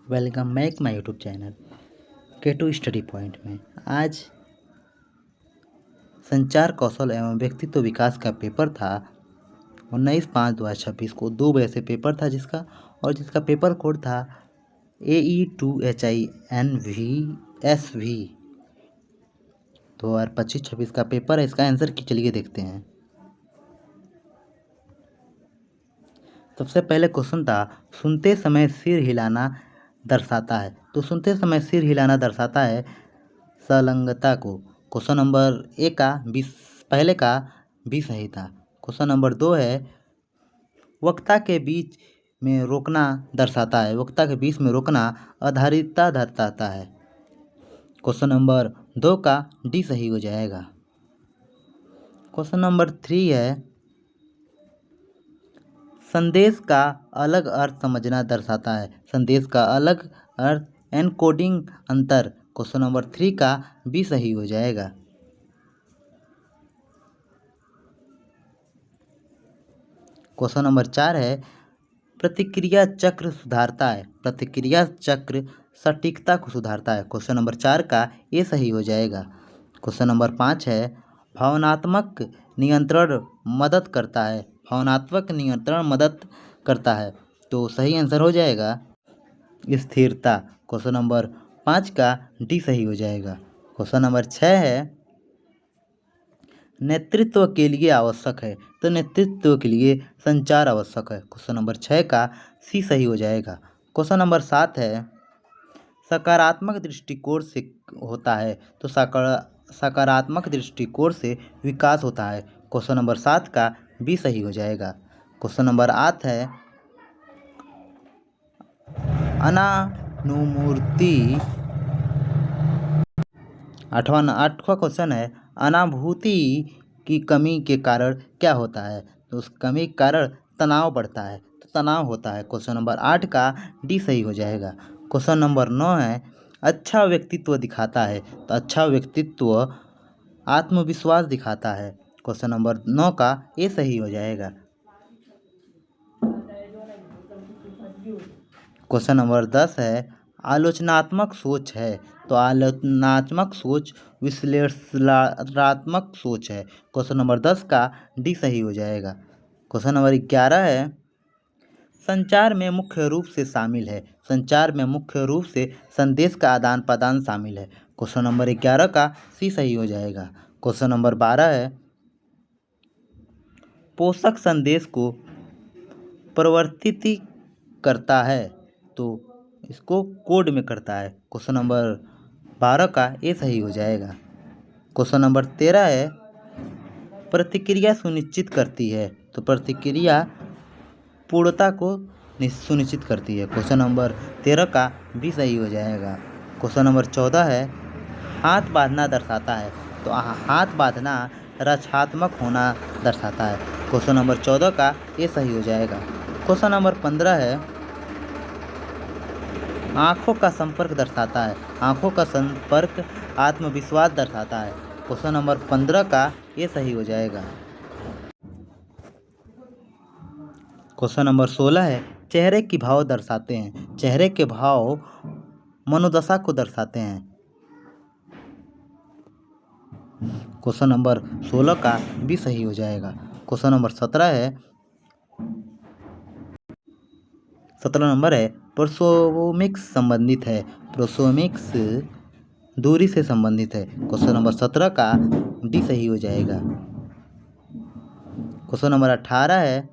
Welcome back my YouTube channel K2 study point में। आज संचार कौशल एवं व्यक्तित्व विकास का पेपर था 19/5/2026 को 2 बजे से पेपर था जिसका पेपर कोड था AE2HINVSV 2025-26 का पेपर है। इसका आंसर की चलिए देखते हैं। सबसे पहले क्वेश्चन था सुनते समय सिर हिलाना दर्शाता है। तो सुनते समय सिर हिलाना दर्शाता है संलग्नता को। क्वेश्चन नंबर ए का पहले का बी सही था। क्वेश्चन नंबर 2 है वक्ता के बीच में रोकना दर्शाता है। वक्ता के बीच में रोकना आधारितता दर्शाता है। क्वेश्चन नंबर 2 का डी सही हो जाएगा। क्वेश्चन नंबर 3 है संदेश का अलग अर्थ समझना दर्शाता है। संदेश का अलग अर्थ एनकोडिंग अंतर। क्वेश्चन नंबर 3 का बी सही हो जाएगा। क्वेश्चन नंबर 4 है प्रतिक्रिया चक्र सुधारता है। प्रतिक्रिया चक्र सटीकता को सुधारता है। क्वेश्चन नंबर 4 का ए सही हो जाएगा। क्वेश्चन नंबर 5 है भावनात्मक नियंत्रण मदद करता है। भावनात्मक नियंत्रण मदद करता है तो सही आंसर हो जाएगा स्थिरता। क्वेश्चन नंबर 5 का डी सही हो जाएगा। क्वेश्चन नंबर 6 है नेतृत्व के लिए आवश्यक है। तो नेतृत्व के लिए संचार आवश्यक है। क्वेश्चन नंबर 6 का सी सही हो जाएगा। क्वेश्चन नंबर 7 है सकारात्मक दृष्टिकोण से होता है। तो सकारात्मक दृष्टिकोण से विकास होता है। क्वेश्चन नंबर 7 का बी सही हो जाएगा। क्वेश्चन नंबर 8 है अनानुमूर्ति। आठवां क्वेश्चन है अनुभूति की कमी के कारण क्या होता है। तो उस कमी के कारण तनाव बढ़ता है तो तनाव होता है। क्वेश्चन नंबर 8 का डी सही हो जाएगा। क्वेश्चन नंबर 9 है अच्छा व्यक्तित्व दिखाता है। तो अच्छा व्यक्तित्व आत्मविश्वास दिखाता है। क्वेश्चन नंबर 9 का ए सही हो जाएगा। क्वेश्चन नंबर 10 है आलोचनात्मक सोच है। तो आलोचनात्मक सोच विश्लेषणात्मक सोच है। क्वेश्चन नंबर 10 का डी सही हो जाएगा। क्वेश्चन नंबर 11 है संचार में मुख्य रूप से शामिल है। संचार में मुख्य रूप से संदेश का आदान प्रदान शामिल है। क्वेश्चन नंबर 11 का सी सही हो जाएगा। क्वेश्चन नंबर 12 है पोषक संदेश को परिवर्तित करता है। तो इसको कोड में करता है। क्वेश्चन नंबर 12 का ए सही हो जाएगा। क्वेश्चन नंबर 13 है प्रतिक्रिया सुनिश्चित करती है। तो प्रतिक्रिया पूर्णता को सुनिश्चित करती है। क्वेश्चन नंबर 13 का भी सही हो जाएगा। क्वेश्चन नंबर 14 है हाथ बांधना दर्शाता है। तो हाथ बांधना रक्षात्मक होना दर्शाता है। क्वेश्चन नंबर 14 का ए सही हो जाएगा। क्वेश्चन नंबर 15 है आँखों का संपर्क दर्शाता है। आँखों का संपर्क आत्मविश्वास दर्शाता है। क्वेश्चन नंबर 15 का ये सही हो जाएगा। क्वेश्चन नंबर 16 है चेहरे के भाव दर्शाते हैं। चेहरे के भाव मनोदशा को दर्शाते हैं। क्वेश्चन नंबर 16 का भी सही हो जाएगा। क्वेश्चन नंबर 17 नंबर है प्रोक्सेमिक्स संबंधित है। प्रोक्सेमिक्स दूरी से संबंधित है। क्वेश्चन नंबर 17 का डी सही हो जाएगा। क्वेश्चन नंबर 18 है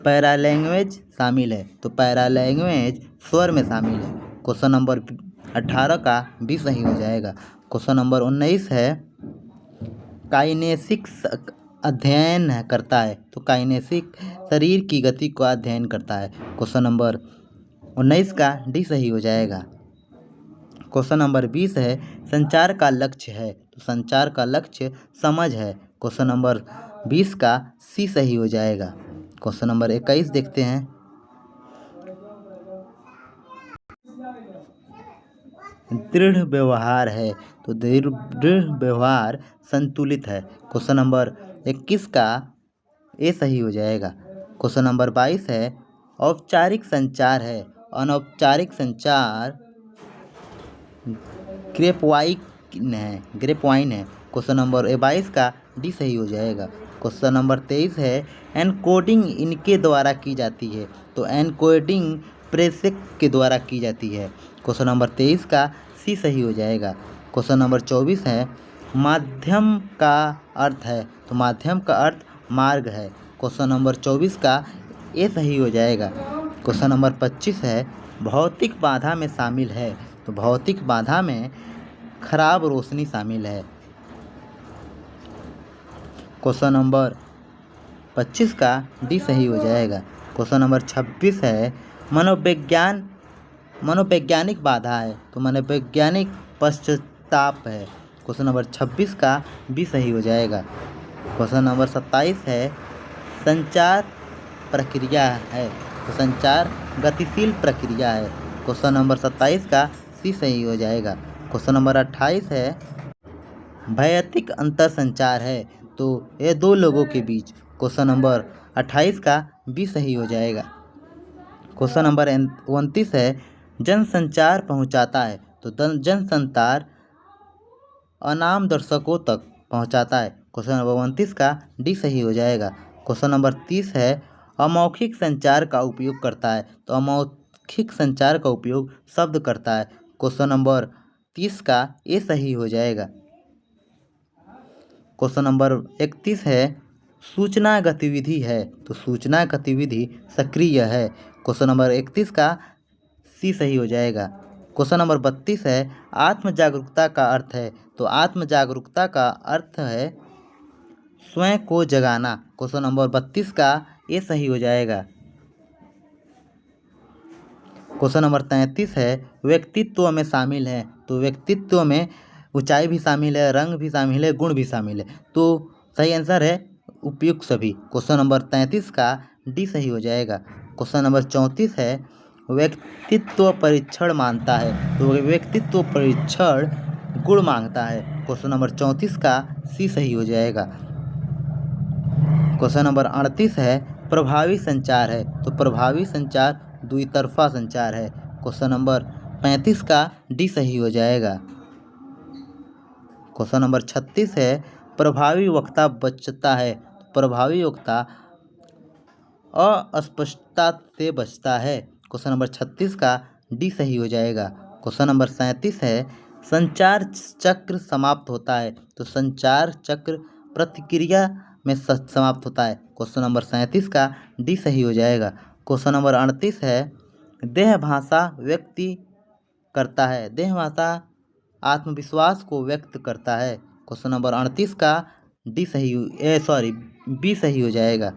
पैरालैंग्वेज शामिल है। तो पैरालैंग्वेज स्वर में शामिल है। क्वेश्चन नंबर 18 का भी सही हो जाएगा। क्वेश्चन नंबर 19 है काइनेसिक्स अध्ययन करता है। तो काइनेसिक शरीर की गति का अध्ययन करता है। क्वेश्चन नंबर 19 का डी सही हो जाएगा। क्वेश्चन नंबर 20 है संचार का लक्ष्य है। तो संचार का लक्ष्य समझ है। क्वेश्चन नंबर 20 का सी सही हो जाएगा। क्वेश्चन नंबर 21 देखते हैं दृढ़ व्यवहार है। तो दृढ़ व्यवहार संतुलित है। क्वेश्चन नंबर 21 का ए सही हो जाएगा। क्वेश्चन नंबर 22 है औपचारिक संचार है। अनौपचारिक संचार ग्रेपवाइन है। क्वेश्चन नंबर 22 का डी सही हो जाएगा। क्वेश्चन नंबर 23 है एनकोडिंग इनके द्वारा की जाती है, तो एनकोडिंग प्रेषक के द्वारा की जाती है। क्वेश्चन नंबर 23 का सी सही हो जाएगा। क्वेश्चन नंबर 24 है माध्यम का अर्थ है, तो माध्यम का अर्थ मार्ग है। क्वेश्चन नंबर 24 का ए सही हो जाएगा। क्वेश्चन नंबर 25 है भौतिक बाधा में शामिल है, तो भौतिक बाधा में खराब रोशनी शामिल है। क्वेश्चन नंबर 25 का डी सही हो जाएगा। क्वेश्चन नंबर 26 है मनोवैज्ञानिक बाधा है, तो मनोवैज्ञानिक पश्चाताप है। क्वेश्चन नंबर 26 का बी सही हो जाएगा। क्वेश्चन नंबर 27 है संचार प्रक्रिया है, तो संचार गतिशील प्रक्रिया है। क्वेश्चन नंबर 27 का सी सही हो जाएगा। क्वेश्चन नंबर 28 है भौतिक अंतर संचार है, तो ये दो लोगों के बीच। क्वेश्चन नंबर 28 का बी सही हो जाएगा। क्वेश्चन नंबर 29 है जनसंचार पहुंचाता है, तो जनसंचार अनाम दर्शकों तक पहुंचाता है। क्वेश्चन नंबर 29 का डी सही हो जाएगा। क्वेश्चन नंबर 30 है अमौखिक संचार का उपयोग करता है, तो अमौखिक संचार का उपयोग शब्द करता है। क्वेश्चन नंबर 30 का ए सही हो जाएगा। क्वेश्चन नंबर 31 है सूचना गतिविधि है, तो सूचना गतिविधि सक्रिय है। क्वेश्चन नंबर 31 का सी सही हो जाएगा। क्वेश्चन नंबर 32 है आत्म जागरूकता का अर्थ है, तो आत्म जागरूकता का अर्थ है स्वयं को जगाना। क्वेश्चन नंबर 32 का ए सही हो जाएगा। क्वेश्चन नंबर 33 है व्यक्तित्व में शामिल है, तो व्यक्तित्व में ऊंचाई भी शामिल है, रंग भी शामिल है, गुण भी शामिल है, तो सही आंसर है उपयुक्त सभी। क्वेश्चन नंबर 33 का डी सही हो जाएगा। क्वेश्चन नंबर 34 है व्यक्तित्व परीक्षण मानता है, तो व्यक्तित्व परीक्षण गुण मांगता है। क्वेश्चन नंबर 34 का सी सही हो जाएगा। क्वेश्चन नंबर 38 है प्रभावी संचार है, तो प्रभावी संचार द्वितरफा संचार है। क्वेश्चन नंबर 35 का डी सही हो जाएगा। क्वेश्चन नंबर 36 है प्रभावी वक्ता बचता है, प्रभावी वक्ता अस्पष्टता से बचता है। क्वेश्चन नंबर 36 का डी सही हो जाएगा। क्वेश्चन नंबर 37 है संचार चक्र समाप्त होता है, तो संचार चक्र प्रतिक्रिया में समाप्त होता है। क्वेश्चन नंबर 37 का डी सही हो जाएगा। क्वेश्चन नंबर 38 है देह भाषा व्यक्ति करता है, देह भाषा आत्मविश्वास को व्यक्त करता है। क्वेश्चन नंबर 38 का डी सही बी सही हो जाएगा।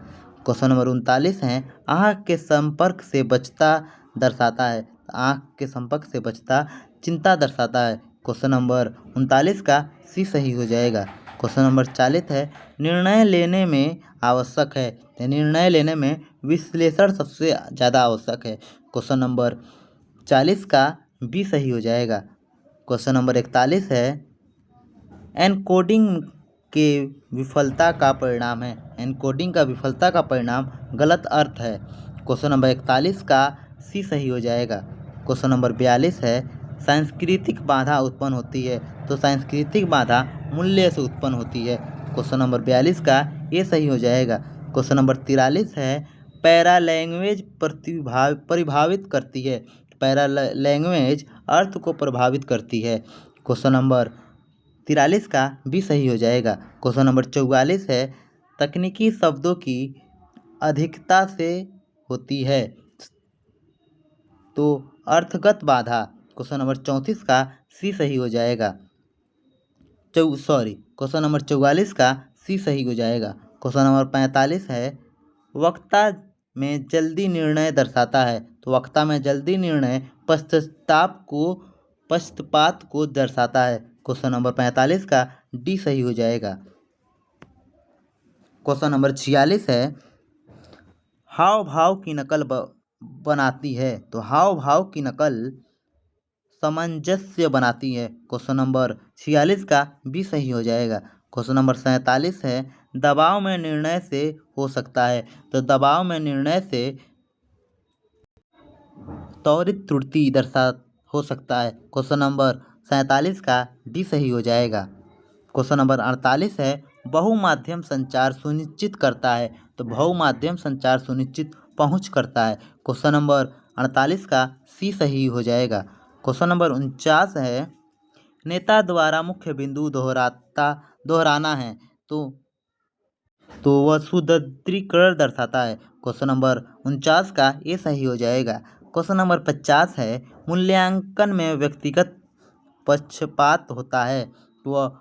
क्वेश्चन नंबर 39 है आँख के संपर्क से बचता दर्शाता है, आँख के संपर्क से बचता चिंता दर्शाता है। क्वेश्चन नंबर 39 का सी सही हो जाएगा। क्वेश्चन नंबर 40 है निर्णय लेने में आवश्यक है, निर्णय लेने में विश्लेषण सबसे ज़्यादा आवश्यक है। क्वेश्चन नंबर 40 का बी सही हो जाएगा। क्वेश्चन नंबर 41 है एनकोडिंग के विफलता का परिणाम है, एनकोडिंग का विफलता का परिणाम गलत अर्थ है। क्वेश्चन नंबर 41 का सी सही हो जाएगा। क्वेश्चन नंबर 42 है सांस्कृतिक बाधा उत्पन्न होती है, तो सांस्कृतिक बाधा मूल्य से उत्पन्न होती है। क्वेश्चन नंबर 42 का ये सही हो जाएगा। क्वेश्चन नंबर 43 है पैरा लैंग्वेज प्रभावित करती है, पैरा लैंग्वेज अर्थ को प्रभावित करती है। क्वेश्चन नंबर 43 का भी सही हो जाएगा। क्वेश्चन नंबर 44 है तकनीकी शब्दों की अधिकता से होती है, तो अर्थगत बाधा। क्वेश्चन नंबर 34 का सी सही हो जाएगा। क्वेश्चन नंबर 44 का सी सही हो जाएगा। क्वेश्चन नंबर 45 है वक्ता में जल्दी निर्णय दर्शाता है, तो वक्ता में जल्दी निर्णय पक्षपात को दर्शाता है। क्वेश्चन नंबर 45 का डी सही हो जाएगा। क्वेश्चन नंबर 46 है हाव भाव की नकल बनाती है, तो हाव भाव की नकल सामंजस्य बनाती है। क्वेश्चन नंबर 46 का भी सही हो जाएगा। क्वेश्चन नंबर 47 है दबाव में निर्णय से हो सकता है, तो दबाव में निर्णय से त्वरित त्रुटि दर्शा हो सकता है। क्वेश्चन नंबर 47 का डी सही हो जाएगा। क्वेश्चन नंबर 48 है बहुमाध्यम संचार सुनिश्चित करता है, तो बहुमाध्यम संचार सुनिश्चित पहुंच करता है। क्वेश्चन नंबर 48 का सी सही हो जाएगा। क्वेश्चन नंबर 49 है नेता द्वारा मुख्य बिंदु दोहराना है, तो वह सुदृढ़ीकरण दर्शाता है। क्वेश्चन नंबर 49 का ए सही हो जाएगा। क्वेश्चन नंबर 50 है मूल्यांकन में व्यक्तिगत पक्षपात होता है, तो वह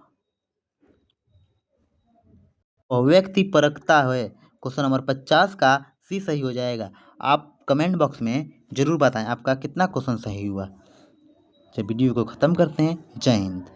व्यक्तिपरकता है। क्वेश्चन नंबर 50 का सी सही हो जाएगा। आप कमेंट बॉक्स में ज़रूर बताएं आपका कितना क्वेश्चन सही हुआ। चलिए वीडियो को ख़त्म करते हैं। जय हिंद।